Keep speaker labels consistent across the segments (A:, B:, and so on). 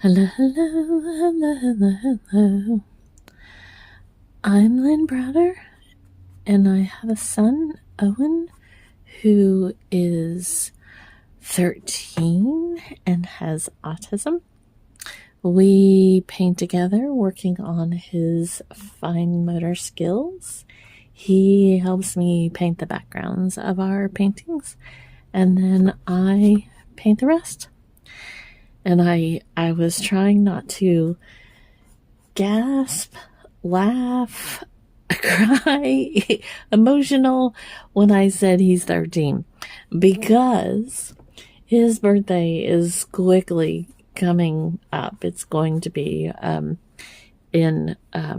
A: Hello, hello, hello, hello, hello. I'm Lynn Browder, and I have a son, Owen, who is 13 and has autism. We paint together, working on his fine motor skills. He helps me paint the backgrounds of our paintings, and then I paint the rest. And I was trying not to gasp, laugh, cry, emotional when I said he's 13, because his birthday is quickly coming up. It's going to be in a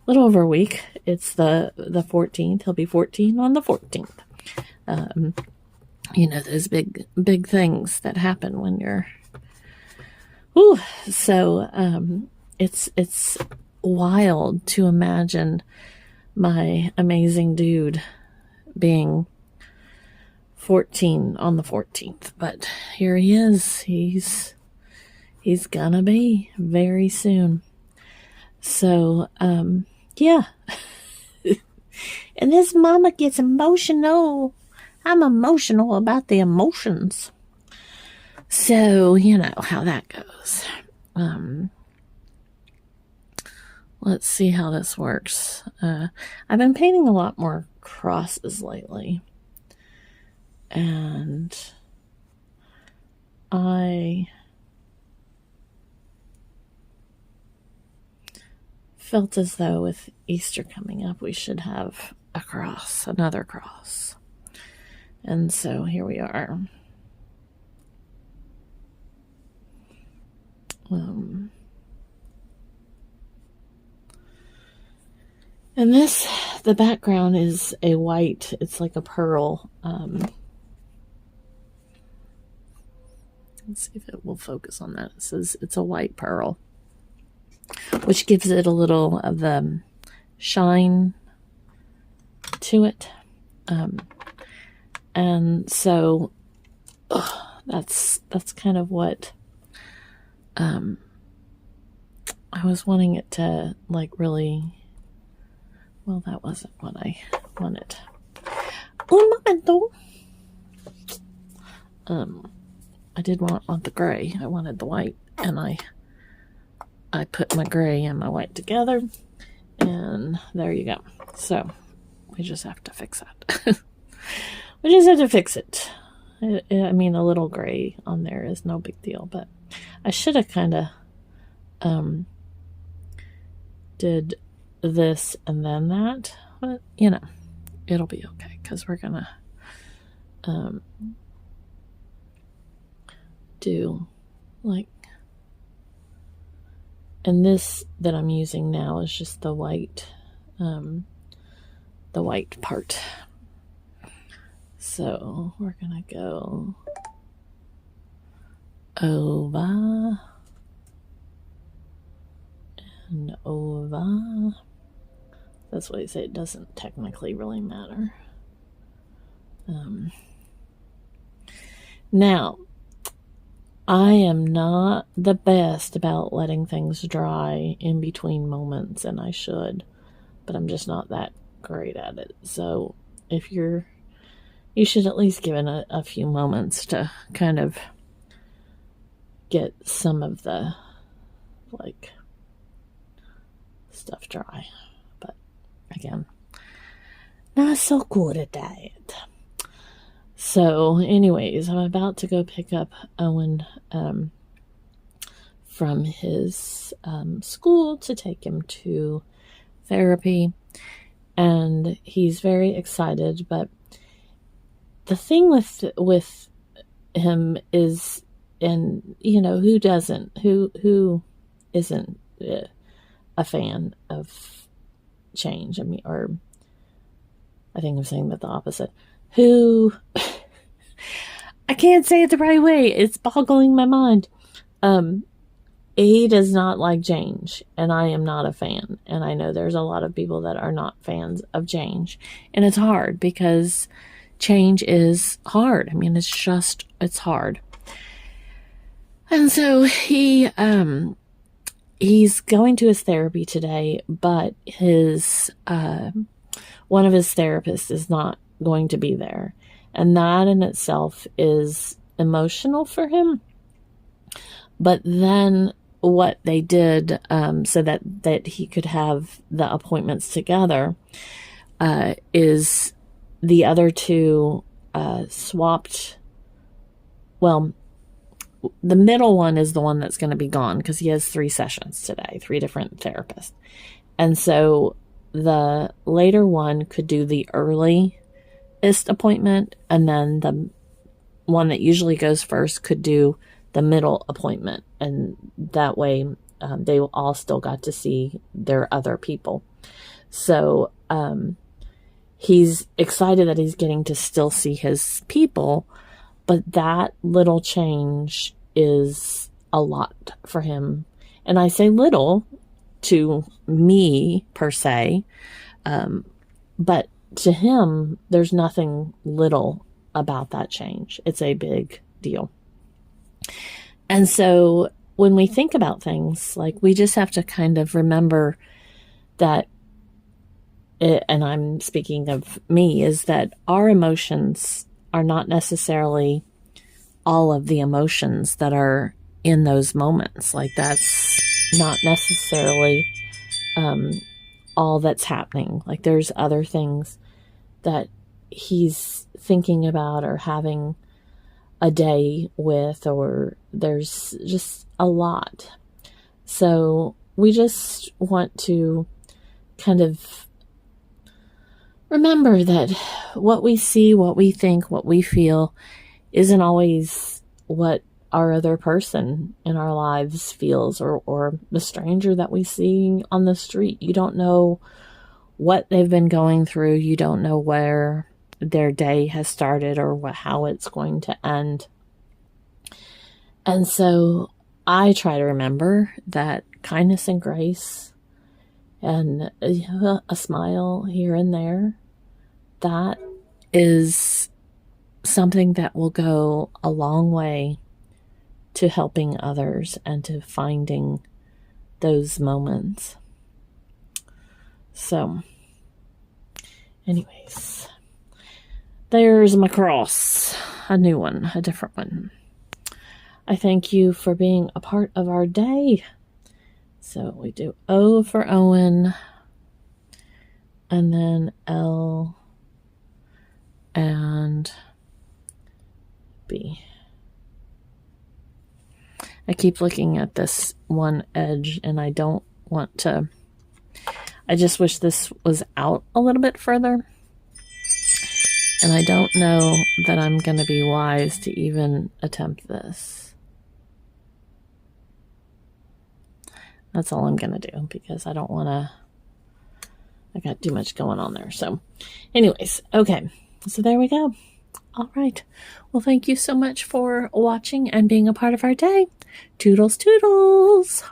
A: little over a week. It's the 14th. He'll be 14 on the 14th. Those big things that happen when you're it's wild to imagine my amazing dude being 14 on the 14th, but here he is. He's gonna be very soon. So yeah. And this mama gets emotional. I'm emotional about the emotions. So, you know how that goes. Let's see how this works. I've been painting a lot more crosses lately. And I felt as though with Easter coming up, we should have a cross, another cross. And so here we are. And the background is a white, it's like a pearl. Let's see if it will focus on that. It says it's a white pearl, which gives it a little of the shine to it. And so that's kind of what I was wanting it to really. Well, that wasn't what I wanted. Un momento. I did want the gray. I wanted the white, and I put my gray and my white together, and there you go. So we just have to fix that. We just have to fix it. I mean, a little gray on there is no big deal, but I should have kind of did this and then that, but it'll be okay, because we're gonna do and this that I'm using now is just the white part. So we're gonna go over and over. That's why I say it doesn't technically really matter. Now, I am not the best about letting things dry in between moments, and I should, but I'm just not that great at it. So if you should at least give it a few moments to kind of get some of the stuff dry. But again, not so good at that. So anyways, I'm about to go pick up Owen from his school to take him to therapy, and he's very excited. But the thing with him is, and who isn't a fan of change? I mean, or I think I'm saying that the opposite. I can't say it the right way. It's boggling my mind. He does not like change, and I am not a fan. And I know there's a lot of people that are not fans of change, and it's hard because change is hard. I mean, it's hard. And so he's going to his therapy today, but his one of his therapists is not going to be there. And that in itself is emotional for him. But then what they did so that he could have the appointments together is the other two swapped. Well, the middle one is the one that's going to be gone because he has 3 sessions today, 3 different therapists. And so the later one could do the earliest appointment, and then the one that usually goes first could do the middle appointment. And that way they all still got to see their other people. So he's excited that he's getting to still see his people, but that little change is a lot for him. And I say little to me per se, but to him, there's nothing little about that change. It's a big deal. And so when we think about things, like, we just have to kind of remember that, and I'm speaking of me, is that our emotions are not necessarily all of the emotions that are in those moments. Like, that's not necessarily all that's happening. Like, there's other things that he's thinking about or having a day with, or there's just a lot. So we just want to kind of remember that what we see, what we think, what we feel isn't always what our other person in our lives feels, or the stranger that we see on the street. You don't know what they've been going through. You don't know where their day has started or how it's going to end. And so I try to remember that kindness and grace and a smile here and there, that is something that will go a long way to helping others and to finding those moments. So, anyways, there's my cross, a new one, a different one. I thank you for being a part of our day. So we do O for Owen, and then L and B. I keep looking at this one edge and I don't want to, I just wish this was out a little bit further. And I don't know that I'm going to be wise to even attempt this. That's all I'm going to do, because I don't want to, I got too much going on there. So anyways, okay. So there we go. All right. Well, thank you so much for watching and being a part of our day. Toodles, toodles.